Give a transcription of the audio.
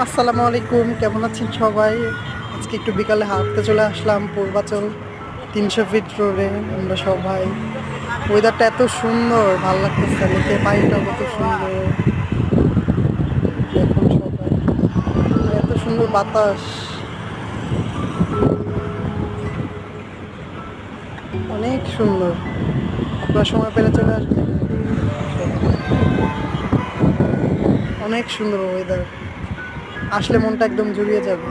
আসসালামু আলাইকুম, কেমন আছেন সবাই? আজকে একটু বিকালে হাঁটতে চলে আসলাম পূর্বাচল 300 ফিট রোডে। আমরা সবাই, ওয়েদারটা এত সুন্দর, ভালো লাগতেছে, নিচে পানিটা কত সুন্দর। দেখুন সবাই, আর এত সুন্দর বাতাস, অনেক সুন্দর। আপনার সময় পেলে চলে আসবেন। অনেক সুন্দর ওয়েদার, আসলে মনটা একদম জুড়িয়ে যাবে।